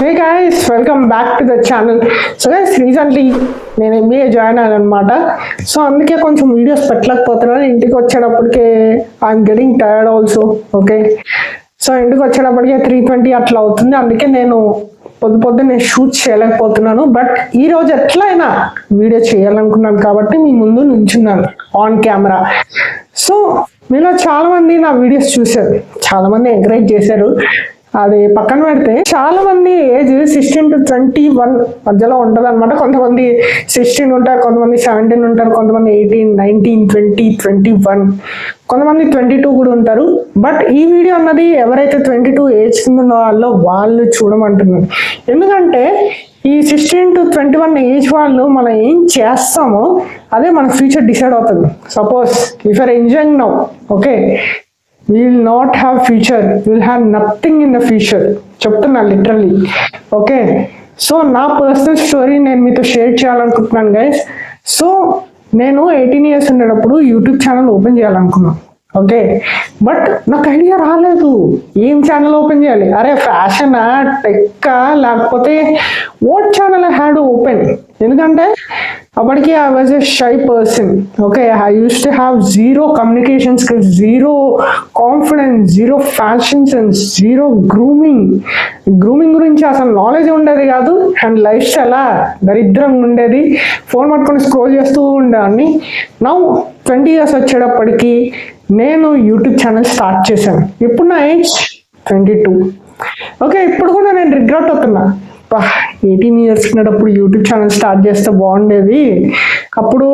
Hey guys, welcome back to the channel. So guys, recently నేను MBA join అయ్యాను అనమాట. So అందుకే కొంచెం వీడియోస్ పెట్టలేకపోతున్నాను. ఇంటికి వచ్చేటప్పటికే I'm getting tired also. Okay, so ఇంటికి వచ్చేటప్పటికే 3:20 అట్లా అవుతుంది. అందుకే నేను పొద్దున్నే షూట్ చేయలేకపోతున్నాను. బట్ ఈ రోజు ఎట్లయినా వీడియో చేయాలనుకున్నాను కాబట్టి మీ ముందు నుంచున్నాను ఆన్ కెమెరా. సో మీలో చాలా మంది నా వీడియోస్ చూశారు, చాలా మంది ఎంకరేజ్ చేశారు. అది పక్కన పెడితే చాలా మంది ఏజ్ 16 to 21 మధ్యలో ఉంటుంది అనమాట. కొంతమంది 16 ఉంటారు, కొంతమంది 17 ఉంటారు, కొంతమంది 18, 19, 20, 21, కొంతమంది 22 కూడా ఉంటారు. బట్ ఈ వీడియో అన్నది ఎవరైతే 22 ఏజ్ కింద ఉన్న వాళ్ళు చూడమంటున్నారు. ఎందుకంటే ఈ 16 to 21 ఏజ్ వాళ్ళు మనం ఏం చేస్తామో అదే మన ఫ్యూచర్ డిసైడ్ అవుతుంది. Suppose if are enjoying now, okay, we will not have future, we will have nothing in the future. చెప్తున్నా లిటరల్లీ. ఓకే, సో నా పర్సనల్ స్టోరీ నేను మీతో షేర్ చేయాలనుకుంటున్నాను గైస్. సో నేను 18 years ఉండేటప్పుడు యూట్యూబ్ ఛానల్ ఓపెన్ చేయాలనుకున్నాను. Okay, but నాకు idea రాలేదు ఏం ఛానల్ ఓపెన్ చేయాలి. అరే ఫ్యాషనా, టెక్కా, లేకపోతే what channel I had open. ఎందుకంటే అప్పటికి I was a shy person. Okay, I use to have zero communication skills, zero confidence, zero fashion sense, zero grooming గురించి అసలు నాలెడ్జ్ ఉండేది కాదు. అండ్ లైఫ్ స్టైల్ దరిద్రంగా ఉండేది. ఫోన్ పట్టుకొని స్క్రోల్ చేస్తూ ఉండేవాడిని. నౌ 20 years వచ్చేటప్పటికి నేను యూట్యూబ్ ఛానల్ స్టార్ట్ చేశాను. ఇప్పుడు నా ఏజ్ 22. ఓకే, ఇప్పుడు కూడా నేను రిగ్రెట్ అవుతున్నా. 18 years ఉన్నప్పుడు యూట్యూబ్ ఛానల్ స్టార్ట్ చేస్తే బాగుండేది, అప్పుడు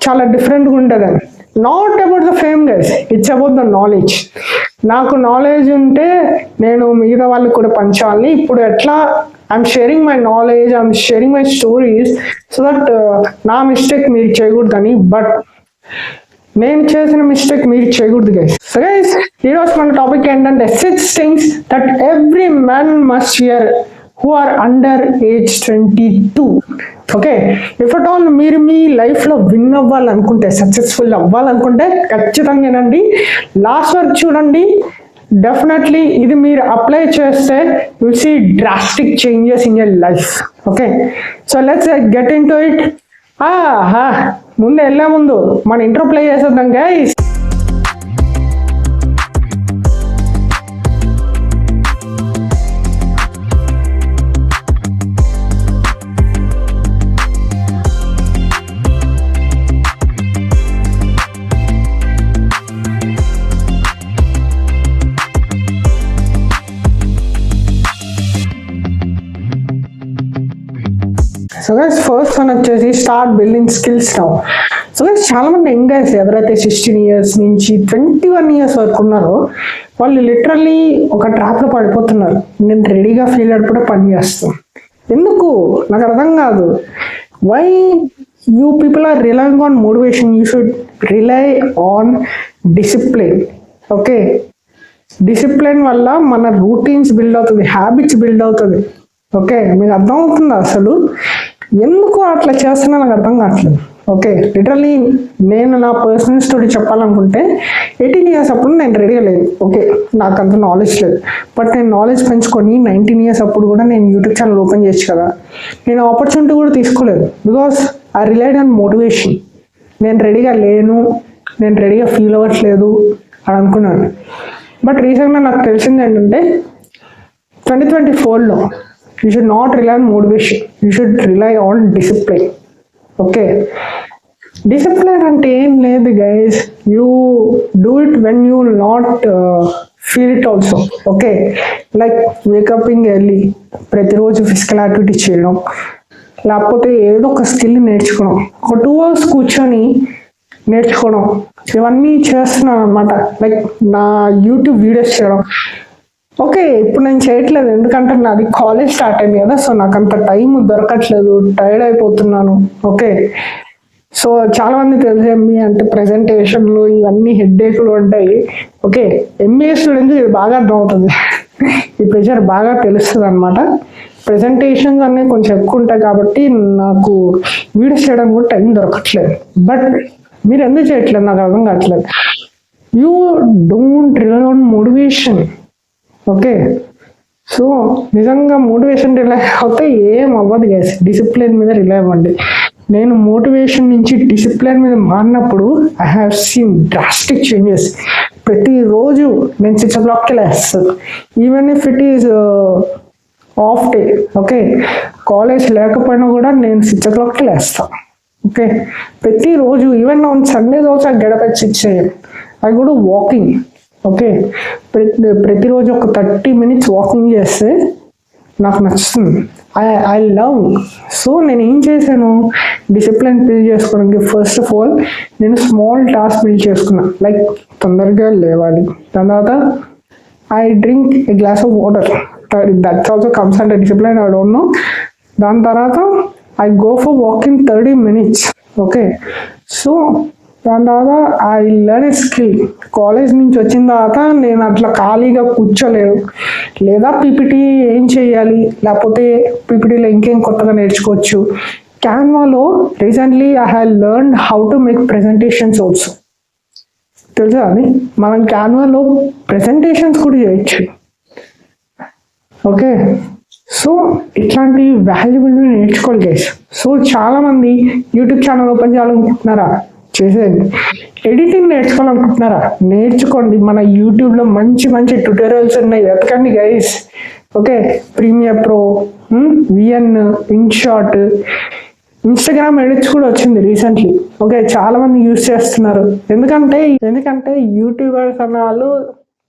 చాలా డిఫరెంట్గా ఉండేదని. Not about the fame guys, it's about the knowledge. నాకు నాలెడ్జ్ ఉంటే నేను మిగతా వాళ్ళకి కూడా పంచాలి. ఇప్పుడు ఎట్లా I'm sharing my knowledge, I'm sharing my stories so that నా మిస్టేక్ మీరు చేయకూడదని. బట్ నేను చేసిన మిస్టేక్ మీరు చేయకూడదు గైస్. సో గైస్, ఈరోజు మన టాపిక్ ఏంటంటే 6 things that every man must hear who are under age 22. Okay, if at all మీరు మీ లైఫ్లో విన్ అవ్వాలనుకుంటే, సక్సెస్ఫుల్ అవ్వాలనుకుంటే ఖచ్చితంగా వినండి, లాస్ట్ వరకు చూడండి. డెఫినెట్లీ ఇది మీరు అప్లై చేస్తే will see drastic changes in your life. Okay, so let's get into it. ముందు వెళ్ళే ముందు మన ఇంట్రో ప్లే చేసేద్దాం guys. So guys, first one వచ్చేసి start building skills now. So guys, చాలా మంది యంగ్ గైస్ ఎవరైతే 16 years నుంచి 21 years వరకు ఉన్నారో వాళ్ళు లిటరల్లీ ఒక ట్రాప్లో పడిపోతున్నారు. నేను రెడీగా ఫీల్ అయినప్పుడే పని చేస్తాను. ఎందుకు నాకు అర్థం కాదు. Why you people are relying on motivation? You should rely on discipline. Okay, discipline వల్ల మన రూటీన్స్ బిల్డ్ అవుతుంది, హ్యాబిట్స్ బిల్డ్ అవుతుంది. ఓకే, మీకు అర్థం అవుతుందా? అసలు ఎందుకు అట్లా చేస్తున్నా నాకు అర్థం కావట్లేదు. ఓకే, లిటరల్లీ నేను నా పర్సనల్ స్టోరీ చెప్పాలనుకుంటే 18 years అప్పుడు నేను రెడీగా లేదు. ఓకే, నాకు అంత నాలెడ్జ్ లేదు. బట్ నేను నాలెడ్జ్ పెంచుకొని 19 years అప్పుడు కూడా నేను యూట్యూబ్ ఛానల్ ఓపెన్ చేయొచ్చు కదా. నేను ఆపర్చునిటీ కూడా తీసుకోలేదు because I relied on motivation. నేను రెడీగా లేను, నేను రెడీగా ఫీల్ అవ్వట్లేదు అని అనుకున్నాను. బట్ రీసెంట్గా నాకు తెలిసింది ఏంటంటే 2024లో you should not rely on motivation, you should rely on discipline. Okay, discipline అంటే ఏం లేదు guys, you do it when you not feel it also. Okay, like wake up early, ప్రతిరోజు ఫిజికల్ యాక్టివిటీ చేయడం, లేకపోతే ఏదో ఒక స్కిల్ నేర్చుకోవడం, ఒక 2 hours కూర్చొని నేర్చుకోవడం, ఇవన్నీ చేస్తున్నాను అనమాట. లైక్ నా యూట్యూబ్ వీడియోస్ చేయడం. ఓకే, ఇప్పుడు నేను చేయట్లేదు ఎందుకంటే నాది కాలేజ్ స్టార్ట్ అయింది కదా. సో నాకు అంత టైం దొరకట్లేదు, టైర్డ్ అయిపోతున్నాను. ఓకే, సో చాలా మంది తెలుసు ఎంబీఏ అంటే ప్రెజెంటేషన్లు ఇవన్నీ హెడ్ఏక్లు ఉంటాయి. ఓకే, ఎంబీఏ స్టూడెంట్స్ ఇది బాగా అర్థమవుతుంది, ఈ ప్రెషర్ బాగా తెలుస్తుంది అనమాట. ప్రెజెంటేషన్స్ అన్నీ కొంచెం ఎక్కువ ఉంటాయి కాబట్టి నాకు వీడియోస్ చేయడానికి కూడా టైం దొరకట్లేదు. బట్ మీరు ఎందుకు చేయట్లేదు నాకు అర్థం కావట్లేదు. You don't rely on motivation. Okay, so నిజంగా మోటివేషన్ రిలై అవుతే ఏం అవ్వదు గైస్, డిసిప్లిన్ మీద రిలై అవ్వండి. నేను మోటివేషన్ నుంచి డిసిప్లిన్ మీద మారినప్పుడు I have seen drastic changes. ప్రతిరోజు నేను 6 o'clockకి లేస్తాను, even if it is of day. Okay, college లేకపోయినా కూడా నేను 6 o'clockకి లేస్తాను. ఓకే, ప్రతిరోజు even on Sundays also I get up at 6 AM. I go to walking. Okay, ప్రతిరోజు ఒక 30 minutes వాకింగ్ చేస్తే నాకు నచ్చుతుంది. I love. సో నేను ఏం చేశాను, డిసిప్లిన్ బిల్డ్ చేసుకోవడానికి ఫస్ట్ ఆఫ్ ఆల్ నేను స్మాల్ టాస్క్ బిల్డ్ చేసుకున్నా. లైక్ తొందరగా లేవాలి, దాని తర్వాత I drink A glass of water, that's also comes under discipline, I don't know. దాని తర్వాత I go for walking 30 minutes. Okay, so దాని తర్వాత I learn a skill. College నుంచి వచ్చిన తర్వాత నేను అట్లా ఖాళీగా కూర్చోలేదు, లేదా పీపీటీ ఏం చేయాలి, లేకపోతే పీపీటీలో ఇంకేం కొత్తగా నేర్చుకోవచ్చు. క్యాన్వాలో recently I have learn how to make presentations also. తెలుసా అని మనం క్యాన్వాలో ప్రెజెంటేషన్స్ కూడా చేయొచ్చు. ఓకే, సో ఇట్లాంటి వాల్యుబుల్ నేర్చుకోవాలి గైస్. సో చాలామంది యూట్యూబ్ ఛానల్ ఓపెన్ చేయాలనుకుంటున్నారా, చేసేయండి. ఎడిటింగ్ నేర్చుకోవాలనుకుంటున్నారా, నేర్చుకోండి. మన యూట్యూబ్లో మంచి మంచి ట్యూటోరియల్స్ ఉన్నాయి, వెతకండి guys. Okay, Premiere Pro, VN, InShot, Instagram edits కూడా వచ్చింది రీసెంట్లీ. ఓకే, చాలా మంది యూజ్ చేస్తున్నారు. ఎందుకంటే యూట్యూబర్స్ అన్న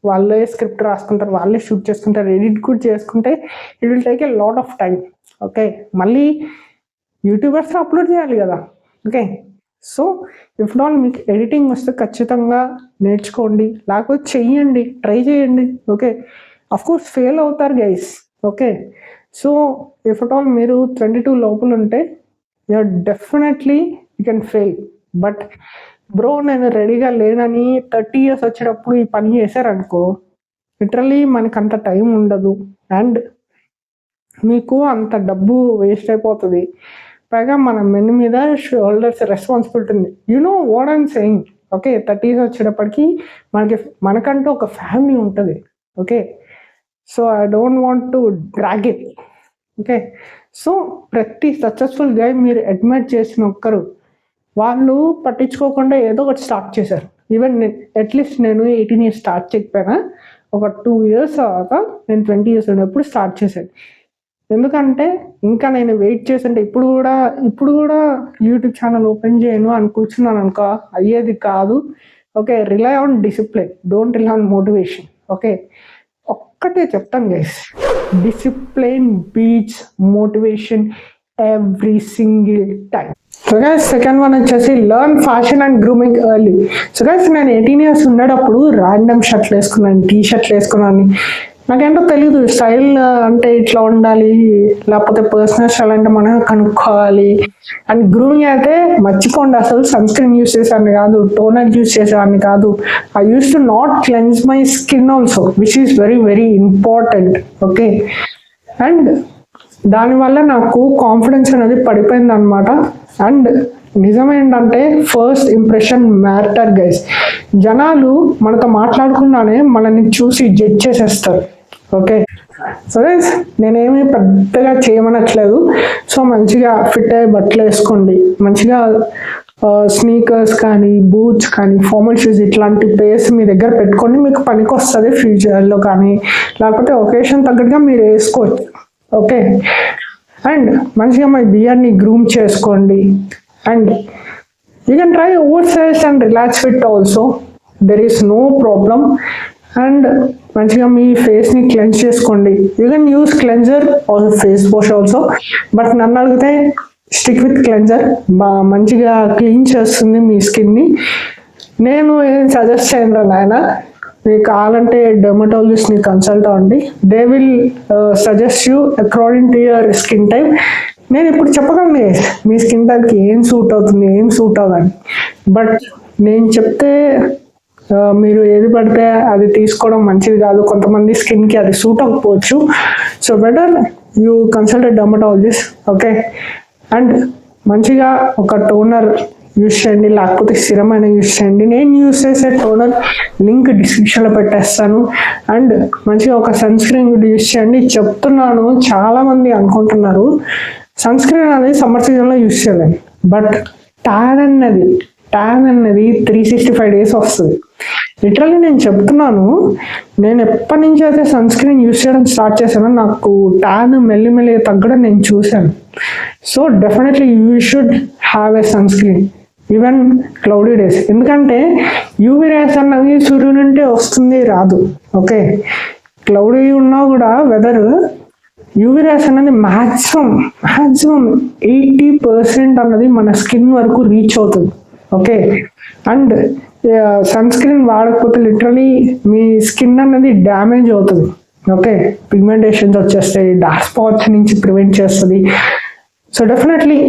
వాళ్ళే స్క్రిప్ట్ రాసుకుంటారు, వాళ్ళే షూట్ చేసుకుంటారు, ఎడిట్ కూడా చేసుకుంటే it will take a lot of time. Okay, మళ్ళీ యూట్యూబర్స్ అప్లోడ్ చేయాలి కదా. ఓకే, సో ఇఫ్ ఆల్ మీకు ఎడిటింగ్ వస్తే ఖచ్చితంగా నేర్చుకోండి, లేకపోతే చెయ్యండి, ట్రై చేయండి. ఓకే, అఫ్కోర్స్ ఫెయిల్ అవుతారు guys. Okay, so if all మీరు 22 లోపల ఉంటే you're definitely you can fail. But bro నేను రెడీగా లేనని 30 years వచ్చేటప్పుడు ఈ పని చేశారనుకో, లిటరలీ మనకు అంత టైం ఉండదు అండ్ మీకు అంత డబ్బు వేస్ట్ అయిపోతుంది. పైగా మన మెన్ మీద షోల్డర్స్ రెస్పాన్సిబిలిటీ ఉంది. You know what I'm saying. Okay, 30 years వచ్చేటప్పటికి మనకంటూ ఒక ఫ్యామిలీ ఉంటుంది. Okay, so I don't want to drag it. Okay, so ప్రతి సక్సెస్ఫుల్ గా మీరు అడ్మైర్ చేసిన ఒక్కరు వాళ్ళు పట్టించుకోకుండా ఏదో ఒకటి స్టార్ట్ చేశారు. ఈవెన్ అట్లీస్ట్ నేను 18 years స్టార్ట్ చేయకపోయినా ఒక 2 years తర్వాత నేను 20 years ఉన్నప్పుడు స్టార్ట్ చేశాను. ఎందుకంటే ఇంకా నేను వెయిట్ చేస్తుంటే ఇప్పుడు కూడా యూట్యూబ్ ఛానల్ ఓపెన్ చేయను అని కూర్చున్నాను అనుకో, అయ్యేది కాదు. Okay, rely on discipline, don't rely on motivation. Okay, ఒక్కటే చెప్తాను guys, discipline beats motivation every single time. So guys second one వచ్చేసి learn fashion and grooming early. So guys నేను 18 years ఉండేటప్పుడు ర్యాండమ్ షర్ట్లు వేసుకున్నాను, టీ షర్ట్లు వేసుకున్నాను. నాకేంటో తెలీదు స్టైల్ అంటే ఇట్లా ఉండాలి, లేకపోతే పర్సనల్ స్టైల్ అంటే మనం కనుక్కోవాలి. అండ్ గ్రూమింగ్ అయితే మర్చిపోండి, అసలు సన్ స్క్రీన్ యూస్ చేసేవాడిని కాదు, టోనర్ యూస్ చేసేవాడిని కాదు. I use to not cleanse my skin also, which is very very important. Okay, and దానివల్ల నాకు కాన్ఫిడెన్స్ అనేది పడిపోయింది అనమాట. అండ్ నిజమేంటంటే ఫస్ట్ ఇంప్రెషన్ మ్యాటర్ గైస్. జనాలు మనతో మాట్లాడుకున్నానే మనల్ని చూసి జడ్జ్ చేసేస్తారు. ఓకే, సో గైస్ నేనేమి పెద్దగా చేయమనట్లేదు. సో మంచిగా ఫిట్ అయ్యే బట్టలు వేసుకోండి, మంచిగా స్నీకర్స్ కానీ బూట్స్ కానీ ఫార్మల్ షూస్ ఇట్లాంటి పేస్ మీ దగ్గర పెట్టుకోండి, మీకు పనికి వస్తుంది ఫ్యూచర్లో కానీ, లేకపోతే ఒకేషన్ తగ్గట్టుగా మీరు వేసుకోవచ్చు. ఓకే, అండ్ మంచిగా మీ బియర్ని గ్రూమ్ చేసుకోండి. And you can try over size and relax fit also, there is no problem. And మంచిగా మీ ఫేస్ని క్లెన్స్ చేసుకోండి. You can use cleanser or face wash also, but నన్ను అడిగితే స్టిక్ విత్ క్లెన్జర్, మంచిగా క్లీన్ చేస్తుంది మీ స్కిన్ని. నేను ఏం సజెస్ట్ చేయను నాయన, మీకు కావాలంటే డెర్మటాలజిస్ట్ని కన్సల్ట్ అవ్వండి, they will suggest you according to your skin type. నేను ఇప్పుడు చెప్పగలను మీ స్కిన్ టైప్కి ఏం సూట్ అవుతుంది ఏం సూట్ అవ్వదని, బట్ నేను చెప్తే మీరు ఏది పడితే అది తీసుకోవడం మంచిది కాదు. కొంతమంది స్కిన్కి అది సూట్ అవ్వకపోవచ్చు. So better you consult a dermatologist. Okay, and మంచిగా ఒక టోనర్ యూస్ చేయండి, లేకపోతే స్థిరమైన యూస్ చేయండి. నేను యూస్ చేసే టోనర్ లింక్ డిస్క్రిప్షన్లో పెట్టేస్తాను. అండ్ మంచిగా ఒక సన్ స్క్రీన్ కూడా యూస్ చేయండి. చెప్తున్నాను, చాలామంది అనుకుంటున్నారు సన్ స్క్రీన్ అనేది సమ్మర్ సీజన్లో యూస్ చేయలేము, బట్ ట్యాన్ అన్నది 365 days వస్తుంది. లిటరల్లీ నేను చెప్తున్నాను, నేను ఎప్పటి నుంచి అయితే సన్ స్క్రీన్ యూస్ చేయడం స్టార్ట్ చేశానో నాకు ట్యాన్ మెల్లిమెల్లిగా తగ్గడం నేను చూశాను. So definitely you should have a sunscreen even cloudy days. ఎందుకంటే యూవీ రేస్ అన్నది సూర్యుడు నుండి వస్తుంది, రాదు. ఓకే, క్లౌడీ ఉన్నా కూడా వెదర్ యూవీ రేస్ అన్నది మ్యాక్సిమం 80% అన్నది మన స్కిన్ వరకు రీచ్ అవుతుంది. ఓకే, అండ్ సన్ స్క్రీన్ వాడకపోతే లిటరలీ మీ స్కిన్ అన్నది డ్యామేజ్ అవుతుంది. ఓకే, పిగ్మెంటేషన్స్ వచ్చేస్తాయి, డార్క్ స్పాట్స్ నుంచి ప్రివెంట్ చేస్తుంది. So definitely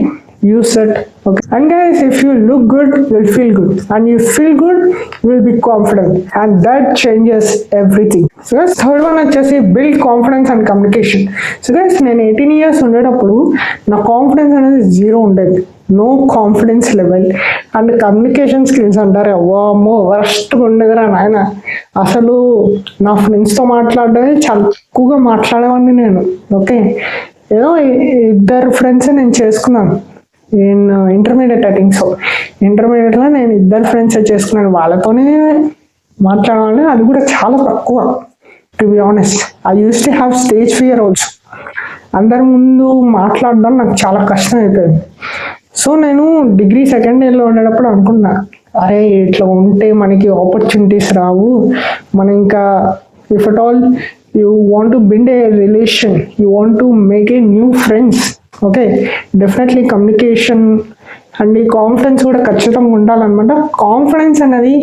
use it. Okay, and guys, if you look good, you'll feel good, and you feel good, you'll be confident, and that changes everything. So guys, third one వచ్చేసి build confidence and communication. So guys, నేను 18 years ఉండేటప్పుడు నా confidence అనేది 0 ఉండేది, no confidence level. And communication skills అంటారు, అమ్మో వరస్ట్గా ఉండేదిరా నాయన. అసలు నా ఫ్రెండ్స్తో మాట్లాడేది చాలా ఎక్కువగా మాట్లాడేవాడిని నేను. ఓకే, ఏదో 2 ఫ్రెండ్స్ నేను చేసుకున్నాను నేను ఇంటర్మీడియట్. ఐ థింక్ సో ఇంటర్మీడియట్లో నేను 2 ఫ్రెండ్స్ చేసుకున్నాను, వాళ్ళతోనే మాట్లాడాలి, అది కూడా చాలా తక్కువ. To be honest, I use to have stage fear also. అందరి ముందు మాట్లాడడం నాకు చాలా కష్టం అయిపోయింది. సో నేను డిగ్రీ సెకండ్ ఇయర్లో ఉండేటప్పుడు అనుకున్నా, అరే ఇట్లా ఉంటే మనకి ఆపర్చునిటీస్ రావు, మనం ఇంకా if at all you want to build a relation, you want to make a new friends. Okay, definitely communication and ఈ కాన్ఫిడెన్స్ కూడా ఖచ్చితంగా ఉండాలన్నమాట. కాన్ఫిడెన్స్ అనేది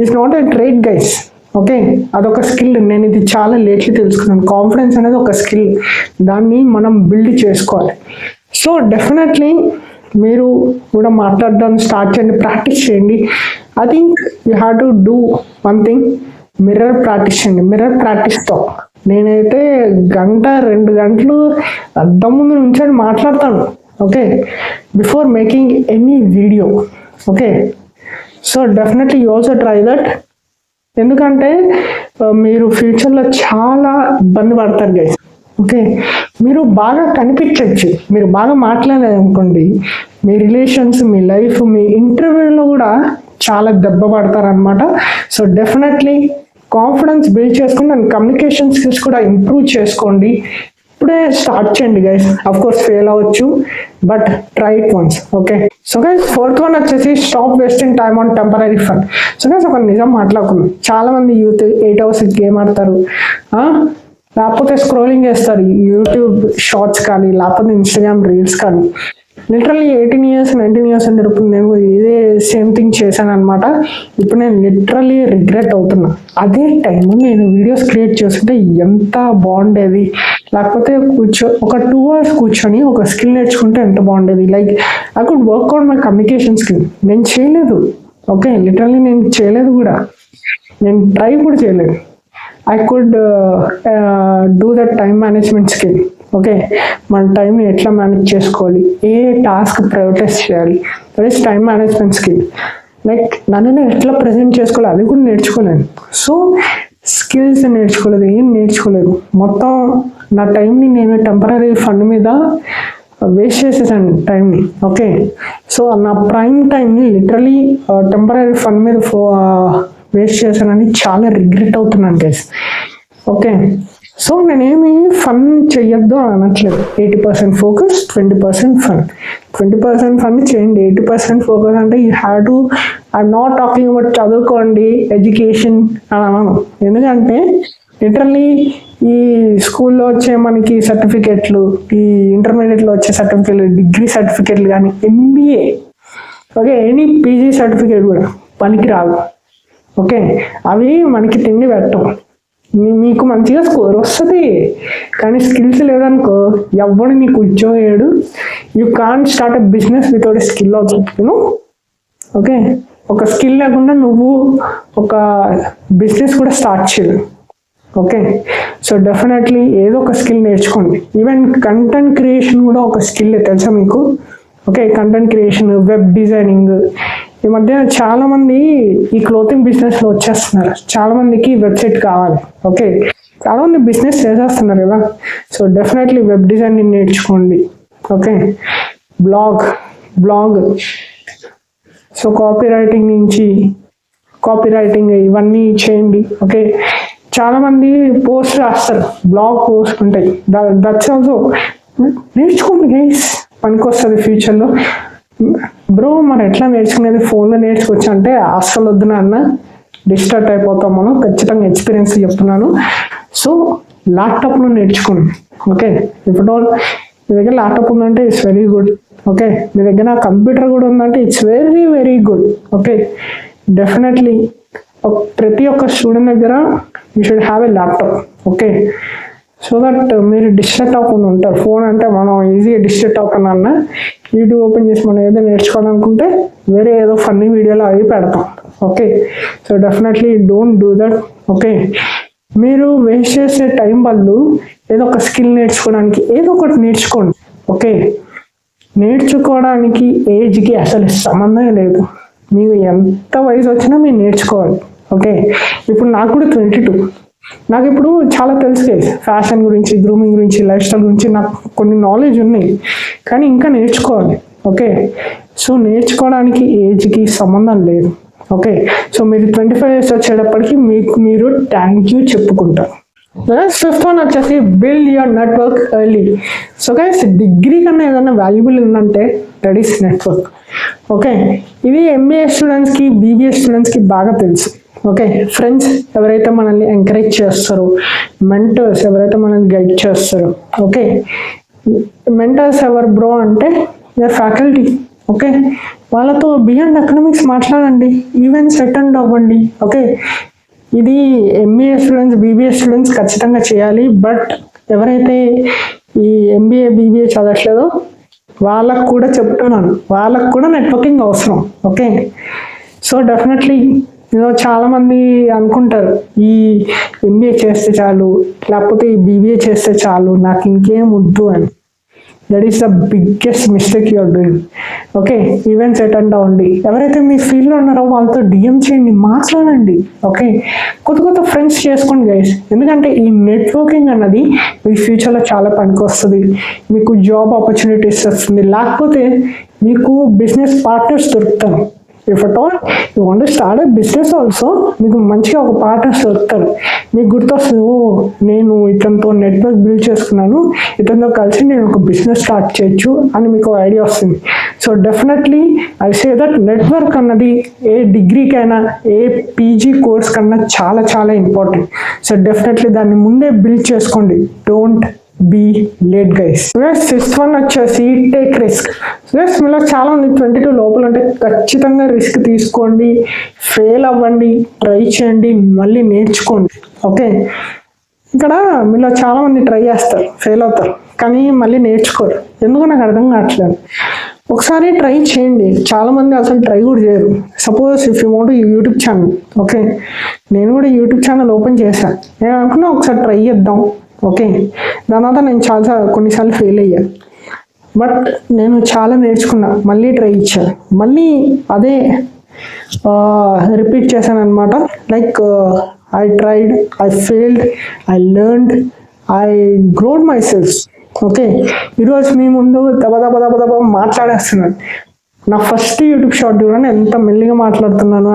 is not a trait guys. Okay, అదొక స్కిల్. నేను ఇది చాలా లేట్లీ తెలుసుకున్నాను. కాన్ఫిడెన్స్ అనేది ఒక స్కిల్, దాన్ని మనం బిల్డ్ చేసుకోవాలి. సో డెఫినెట్లీ మీరు కూడా మాట్లాడడం స్టార్ట్ చేయండి, ప్రాక్టీస్ చేయండి. I think you have to do one thing, mirror practice చేయండి. మిర్రర్ ప్రాక్టీస్తో నేనైతే 1-2 గంటలు అద్దం ముందు నుంచొని మాట్లాడతాను. Okay, before making any video. Okay, so definitely you also try that. ఎందుకంటే మీరు ఫ్యూచర్లో చాలా ఇబ్బంది పడతారు గైస్. ఓకే, మీరు బాగా కనిపించవచ్చు, మీరు బాగా మాట్లాడలేదు అనుకోండి, మీ రిలేషన్స్, మీ లైఫ్, మీ ఇంటర్వ్యూలో కూడా చాలా దెబ్బ పడతారనమాట. సో డెఫినెట్లీ కాన్ఫిడెన్స్ బిల్డ్ చేసుకోండి అండ్ కమ్యూనికేషన్ స్కిల్స్ కూడా ఇంప్రూవ్ చేసుకోండి. ఇప్పుడే స్టార్ట్ చేయండి గైస్. అఫ్ కోర్స్ ఫెయిల్ అవ్వచ్చు, but try it once. Okay, so guys fourth one వచ్చేసి stop wasting time on temporary fun. So guys ఒక నిజం మాట్లాడుకున్నాం, చాలా మంది యూత్ 8 hours గేమ్ ఆడతారు, లేకపోతే స్క్రోలింగ్ చేస్తారు యూట్యూబ్ షార్ట్స్ కానీ, లేకపోతే ఇన్స్టాగ్రామ్ రీల్స్ కానీ. లిటరల్లీ 18 years 19 years ఉండేటప్పుడు నేను ఇదే సేమ్ థింగ్ చేశాను అనమాట. ఇప్పుడు నేను లిటరల్లీ రిగ్రెట్ అవుతున్నా. అదే టైం నేను వీడియోస్ క్రియేట్ చేస్తుంటే ఎంత బాగుండేది, లేకపోతే ఒక 2 hours కూర్చొని ఒక స్కిల్ నేర్చుకుంటే ఎంత బాగుండేది. Like I could work on my communication skill. నేను చేయలేదు. ఓకే, లిటరల్లీ నేను చేయలేదు కూడా, నేను ట్రై కూడా చేయలేదు. I could do that time management skill. Okay, మన టైంని ఎట్లా మేనేజ్ చేసుకోవాలి, ఏ టాస్క్ ప్రయోరిటైజ్ చేయాలి, that is time management skill. Like నన్ను నేను ఎట్లా ప్రజెంట్ చేసుకోవాలి అది కూడా నేర్చుకోలేను. సో స్కిల్స్ నేర్చుకోలేదు, ఏం నేర్చుకోలేదు. మొత్తం నా టైంని నేను టెంపరరీ ఫండ్ మీద వేస్ట్ చేసేసాను టైంని. ఓకే, సో నా ప్రైమ్ టైంని లిటరలీ టెంపరరీ ఫండ్ మీద వేస్ట్ చేశానని చాలా రిగ్రెట్ అవుతున్నాను గైస్. ఓకే, సో నేనేమి ఫన్ చెయ్యొద్దు అని అనట్లేదు. 80% ఫోకస్, 20% ఫన్. 20% ఫన్ చేయండి, 80% ఫోకస్ అంటే you have to. I'm not talking about చదువుకోండి, ఎడ్యుకేషన్ అని అనను. ఎందుకంటే లిటరల్లీ ఈ స్కూల్లో వచ్చే మనకి సర్టిఫికెట్లు, ఈ ఇంటర్మీడియట్లో వచ్చే సర్టిఫికెట్లు, డిగ్రీ సర్టిఫికెట్లు కానీ, MBA, okay, any PG certificate కూడా పనికి రాదు. ఓకే, అవి మనకి తిండి పెట్టవు. మీకు మంచిగా స్కోర్ వస్తుంది, కానీ స్కిల్స్ లేదనుకో ఎవడు నీకు ఉద్యోగం వేయడు. You can't start a business without a skill also, you know. Okay, ఒక స్కిల్ లేకుండా నువ్వు ఒక బిజినెస్ కూడా స్టార్ట్ చేయలేవు. ఓకే, సో డెఫినెట్లీ ఏదో ఒక స్కిల్ నేర్చుకోండి. ఈవెన్ కంటెంట్ క్రియేషన్ కూడా ఒక స్కిల్, తెలుసా మీకు? Okay, content creation, web designing. ఈ మధ్య చాలామంది ఈ క్లోతింగ్ బిజినెస్లో వచ్చేస్తున్నారు. చాలామందికి వెబ్సైట్ కావాలి. ఓకే, చాలామంది బిజినెస్ చేసేస్తున్నారు కదా. సో డెఫినెట్లీ వెబ్ డిజైనింగ్ నేర్చుకోండి. Okay, blog, so copy writing ఇవన్నీ చేయండి. ఓకే, చాలామంది పోస్ట్ రాస్తారు, బ్లాగ్ పోస్ట్ ఉంటాయి. దట్స్ ఆల్సో నేర్చుకోండి గైస్, పనికొస్తుంది ఫ్యూచర్లో. బ్రో మరి ఎట్లా నేర్చుకునేది, ఫోన్లో నేర్చుకోవచ్చు అంటే అస్సలు వద్దు నాన్న, డిస్టర్బ్ అయిపోతాం మనం. ఖచ్చితంగా ఎక్స్పీరియన్స్ చెప్తున్నాను. సో ల్యాప్టాప్లో నేర్చుకోండి. ఓకే, ఇప్పుడు మీ దగ్గర ల్యాప్టాప్ ఉందంటే ఇట్స్ వెరీ గుడ్. ఓకే, మీ దగ్గర కంప్యూటర్ కూడా ఉందంటే it's very very good. Okay, definitely ప్రతి ఒక్క స్టూడెంట్ దగ్గర you should have a laptop. Okay, so that మీరు డిస్ట్రాక్ట్ అవ్వకుండా ఉంటారు. ఫోన్ అంటే మనం ఈజీగా డిస్ట్రాక్ట్ అవ్వకుండా యూట్యూబ్ ఓపెన్ చేసి మనం ఏదో నేర్చుకోవాలనుకుంటే వేరే ఏదో ఫన్నీ వీడియోలో అవి పెడతాం. Okay, so definitely don't do that. Okay, మీరు వేస్ట్ చేసే టైం బదులు ఏదో ఒక స్కిల్ నేర్చుకోవడానికి ఏదో ఒకటి నేర్చుకోండి. ఓకే, నేర్చుకోవడానికి ఏజ్కి అసలు సంబంధం లేదు. మీకు ఎంత వయసు వచ్చినా మీరు నేర్చుకోవాలి. ఓకే, ఇప్పుడు నాకు కూడా 22. నాకు ఇప్పుడు చాలా తెలుసు కదా, ఫ్యాషన్ గురించి, గ్రూమింగ్ గురించి, లైఫ్ స్టైల్ గురించి నాకు కొన్ని నాలెడ్జ్ ఉన్నాయి, కానీ ఇంకా నేర్చుకోవాలి. ఓకే, సో నేర్చుకోవడానికి ఏజ్కి సంబంధం లేదు. ఓకే, సో మీరు 25 years వచ్చేటప్పటికి మీరు థ్యాంక్ యూ చెప్పుకుంటారు. ఫిఫ్త్ వన్ వచ్చేసి build your network early. So guys, degree కన్నా ఏదైనా వాల్యుబుల్ ఉందంటే దట్ ఈస్ నెట్వర్క్. ఓకే, ఇది ఎంబీఏ స్టూడెంట్స్కి, బీబీఏ స్టూడెంట్స్కి బాగా తెలుసు. ఓకే, ఫ్రెండ్స్ ఎవరైతే మనల్ని ఎంకరేజ్ చేస్తారో, మెంటర్స్ ఎవరైతే మనల్ని గైడ్ చేస్తారో. ఓకే, మెంటర్స్ ఎవరు బ్రో అంటే ఫ్యాకల్టీ. ఓకే, వాళ్ళతో బియాండ్ ఎకనామిక్స్ మాట్లాడండి, ఈవెంట్స్ అటెండ్ అవ్వండి. ఓకే, ఇది ఎంబీఏ స్టూడెంట్స్, బీబీఏ స్టూడెంట్స్ ఖచ్చితంగా చేయాలి. బట్ ఎవరైతే ఈ ఎంబీఏ, బీబీఏ చదవట్లేదో వాళ్ళకు కూడా చెప్తున్నాను, వాళ్ళకు కూడా నెట్వర్కింగ్ అవసరం. ఓకే, సో డెఫినెట్లీ చాలామంది అనుకుంటారు ఈ ఎంబీఏ చేస్తే చాలు, లేకపోతే ఈ బీబీఏ చేస్తే చాలు, నాకు ఇంకేం వద్దు అని. That is the biggest mistake you're doing. Okay, events attend అవ్వండి. ఎవరైతే మీ ఫీల్డ్లో ఉన్నారో వాళ్ళతో డిఎం చేయండి, మాట్లాడండి. ఓకే, కొత్త ఫ్రెండ్స్ చేసుకోండి గైస్. ఎందుకంటే ఈ నెట్వర్కింగ్ అన్నది మీ ఫ్యూచర్లో చాలా పనికి వస్తుంది. మీకు జాబ్ ఆపర్చునిటీస్ వస్తుంది, లేకపోతే మీకు బిజినెస్ పార్ట్నర్స్ దొరుకుతారు. If at all you want to start a business also, మీకు మంచిగా ఒక పార్ట్నర్స్ దొరుకుతారు. మీకు గుర్తొస్తుంది, ఓ నేను ఇతనితో నెట్వర్క్ బిల్డ్ చేసుకున్నాను, ఇతనితో కలిసి నేను ఒక బిజినెస్ స్టార్ట్ చేయొచ్చు అని మీకు ఐడియా వస్తుంది. So definitely I say that network అన్నది ఏ డిగ్రీకైనా, ఏ పీజీ కోర్స్ కన్నా చాలా చాలా ఇంపార్టెంట్. సో డెఫినెట్లీ దాన్ని ముందే బిల్డ్ చేసుకోండి. Don't be late guys. Sixth one వచ్చేసి టేక్ రిస్క్. మీలో చాలా మంది 22 లోపల ఉంటే ఖచ్చితంగా రిస్క్ తీసుకోండి, ఫెయిల్ అవ్వండి, ట్రై చేయండి, మళ్ళీ నేర్చుకోండి. ఓకే, ఇక్కడ మీలో చాలా మంది ట్రై చేస్తారు, ఫెయిల్ అవుతారు, కానీ మళ్ళీ నేర్చుకోరు. ఎందుకు నాకు అర్థం కావట్లేదు. ఒకసారి ట్రై చేయండి. చాలామంది అసలు ట్రై కూడా చేయరు. Suppose if you want YouTube channel. Okay, నేను కూడా యూట్యూబ్ ఛానల్ ఓపెన్ చేశాను. నేను అనుకున్నా ఒకసారి ట్రై చేద్దాం. ఓకే, దాని తర్వాత నేను కొన్నిసార్లు ఫెయిల్ అయ్యాను. బట్ నేను చాలా నేర్చుకున్నా, మళ్ళీ ట్రై ఇచ్చాను, మళ్ళీ అదే రిపీట్ చేశాను అనమాట. Like I tried, I failed, I learned, I growed myself. Okay, ఈరోజు మీ ముందు దబ మాట్లాడేస్తున్నాను. నా ఫస్ట్ యూట్యూబ్ షార్ట్ చూడండి ఎంత మెల్లిగా మాట్లాడుతున్నాను.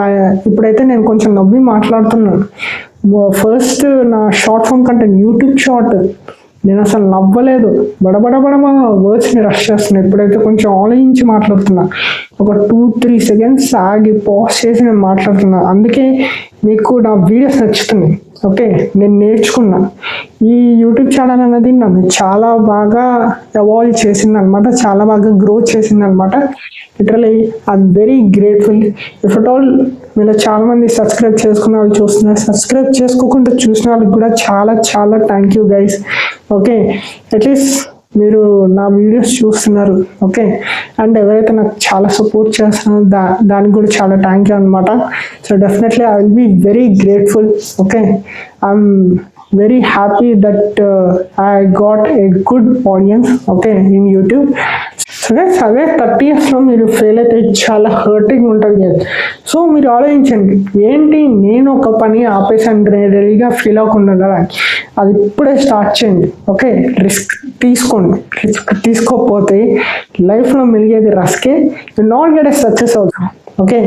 ఇప్పుడైతే నేను కొంచెం నవ్వి మాట్లాడుతున్నాను. ఫస్ట్ నా short form content YouTube short నేను అసలు నవ్వలేదు, బడబడ వర్డ్స్ని రష్ చేస్తున్నాను. ఇప్పుడైతే కొంచెం ఆలోచించి మాట్లాడుతున్నా, ఒక 2-3 seconds ఆగి పాజ్ చేసి నేను మాట్లాడుతున్నా. అందుకే మీకు నా వీడియోస్ నచ్చుతున్నాయి. ఓకే, నేను నేర్చుకున్నా. ఈ యూట్యూబ్ ఛానల్ అనేది నన్ను చాలా బాగా ఎవాల్వ్ చేసింది అనమాట, చాలా బాగా గ్రో చేసింది అనమాట. Literally I'm very grateful. If at all మీలో చాలామంది సబ్స్క్రైబ్ చేసుకున్న వాళ్ళు చూస్తున్నారు, సబ్స్క్రైబ్ చేసుకోకుండా చూసిన వాళ్ళకి కూడా చాలా చాలా thank you guys. Okay, at least మీరు నా వీడియోస్ చూస్తున్నారు. ఓకే, అండ్ ఎవరైతే నాకు చాలా సపోర్ట్ చేస్తున్నారో దానికి కూడా చాలా థ్యాంక్ యూ అనమాట. So definitely I will be very grateful. Okay, I'm very happy that I got a good audience, okay, in YouTube. So guys అదే 30 yearsలో మీరు ఫెయిల్ అయితే చాలా హర్టింగ్ ఉంటుంది గైస్. సో మీరు ఆలోచించండి, ఏంటి నేను ఒక పని ఆపేసాను రెడీగా ఫీల్ అవ్వకుండా ఉండడానికి, అది ఇప్పుడే స్టార్ట్ చేయండి. ఓకే, రిస్క్ తీసుకోండి. రిస్క్ తీసుకోకపోతే లైఫ్లో మిలిగేది రస్కే, you not get a success అవుతాం. ఓకే,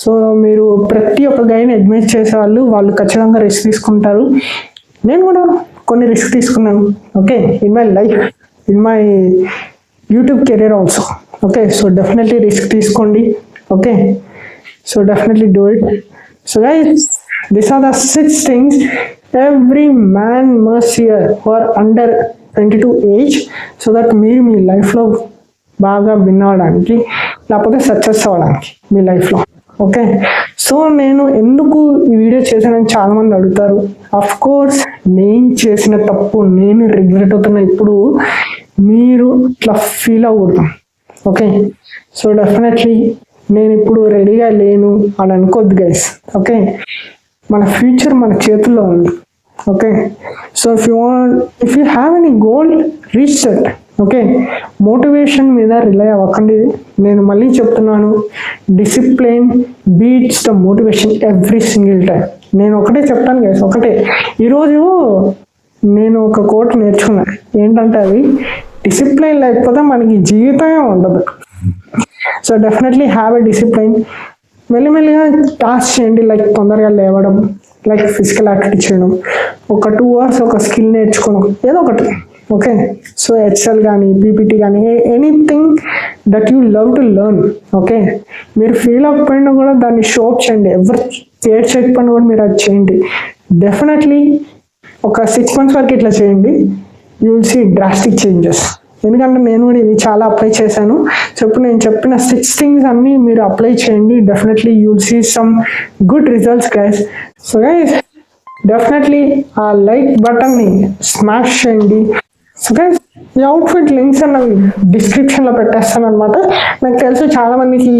సో మీరు ప్రతి ఒక్క గైని అడ్మైర్ చేసే వాళ్ళు ఖచ్చితంగా రిస్క్ తీసుకుంటారు. నేను కూడా కొన్ని రిస్క్ తీసుకున్నాను. Okay, in my life, in my YouTube career also. Okay, so definitely risk తీసుకోండి. Okay, so definitely do it. So guys, these are the 6 things every man must hear who are under 22 age, so that మీరు మీ లైఫ్లో బాగా win అవ్వడానికి, లేకపోతే success అవ్వడానికి మీ లైఫ్లో. Okay, so నేను ఎందుకు ఈ వీడియో చేశానని చాలా మంది అడుగుతారు. అఫ్ కోర్స్ నేను చేసిన తప్పు నేను రిగ్రెట్ అవుతున్నా, ఇప్పుడు మీరు ఇట్లా ఫీల్ అవ్వకూడదు. ఓకే, సో డెఫినెట్లీ నేను ఇప్పుడు రెడీగా లేను అని అనుకోద్దు గైస్. ఓకే, మన ఫ్యూచర్ మన చేతుల్లో ఉంది. Okay, so if you have any goal, reach that. Okay, motivation మీద రిలై అవ్వకండి. నేను మళ్ళీ చెప్తున్నాను, discipline beats the motivation every single time. నేను ఒకటే చెప్తాను గైస్, ఒకటే. ఈరోజు నేను ఒక కోట్ నేర్చుకున్నాను, ఏంటంటే అది డిసిప్లిన్ లేకపోతే మనకి జీవితమే ఉండదు. So definitely have a discipline. మెల్లిమెల్లిగా టాస్క్ చేయండి, లైక్ తొందరగా లేవడం, లైక్ ఫిజికల్ యాక్టివిటీ చేయడం, ఒక 2 hours ఒక స్కిల్ నేర్చుకోవడం, ఏదో ఒకటి. ఓకే, సో హెచ్ఎల్ కానీ పీపీటీ కానీ anything that you love to learn. Okay, మీరు ఫీల్ అవ్వకపోయినా కూడా దాన్ని షో అప్ చేయండి. ఎవరు కేర్ చేయకపోయినా కూడా మీరు అది చేయండి. డెఫినెట్లీ ఒక 6 months వరకు ఇట్లా చేయండి, you will see drastic changes. ఎందుకంటే నేను కూడా ఇది చాలా అప్లై చేశాను. సో ఇప్పుడు నేను చెప్పిన 6 things అన్నీ మీరు అప్లై చేయండి. Definitely you will see some good results guys. So guys, definitely ఆ లైక్ బటన్ని స్మాష్ చేయండి. సో గైస్, ఈ అవుట్ఫిట్ లింక్స్ అన్నవి డిస్క్రిప్షన్లో పెట్టేస్తాను అనమాట. నాకు తెలుసు చాలా మందికి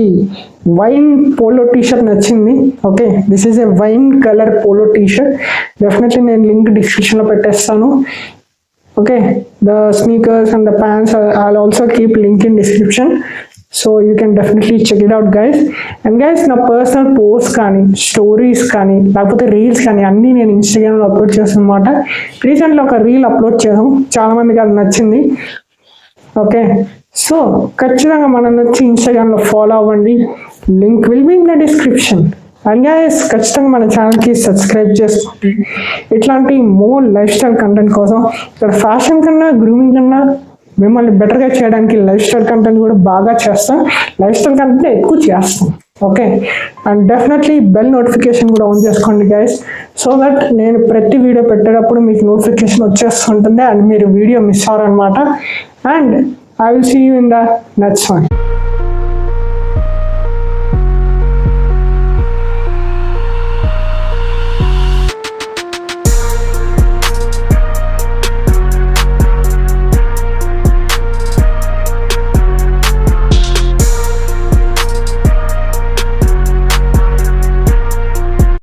వైన్ పోలో టీషర్ట్ నచ్చింది. Okay, this is a wine colour polo T-shirt. Definitely నేను లింక్ డిస్క్రిప్షన్లో పెట్టేస్తాను. Okay, the sneakers and the pants I'll also keep link in description, so you can definitely check it out guys. And guys, నా personal post కానీ stories కానీ లేకపోతే reels కానీ అన్నీ నేను ఇన్స్టాగ్రామ్లో అప్లోడ్ చేస్తాను అనమాట. రీసెంట్లీ ఒక రీల్ అప్లోడ్ చేసాం, చాలా మందికి అది నచ్చింది. ఓకే, సో ఖచ్చితంగా మనం నచ్చి ఇన్స్టాగ్రామ్లో ఫాలో అవ్వండి. Link will be in the description. And guys, ఖచ్చితంగా మన ఛానల్కి సబ్స్క్రైబ్ చేసుకోండి. ఇట్లాంటి మోర్ లైఫ్ స్టైల్ కంటెంట్ కోసం, ఇక్కడ ఫ్యాషన్ కన్నా గ్రూమింగ్ కన్నా మిమ్మల్ని బెటర్గా చేయడానికి లైఫ్ స్టైల్ కంటెంట్ కూడా బాగా చేస్తాం. లైఫ్ స్టైల్ కంటెంట్ ఎక్కువ చేస్తాం. Okay, and definitely bell notification కూడా ఆన్ చేసుకోండి గైస్, సో దట్ నేను ప్రతి వీడియో పెట్టేటప్పుడు మీకు నోటిఫికేషన్ వచ్చేస్తుంటుంది అండ్ మీరు వీడియో మిస్ అవ్వరనమాట. And I will see you in the next one.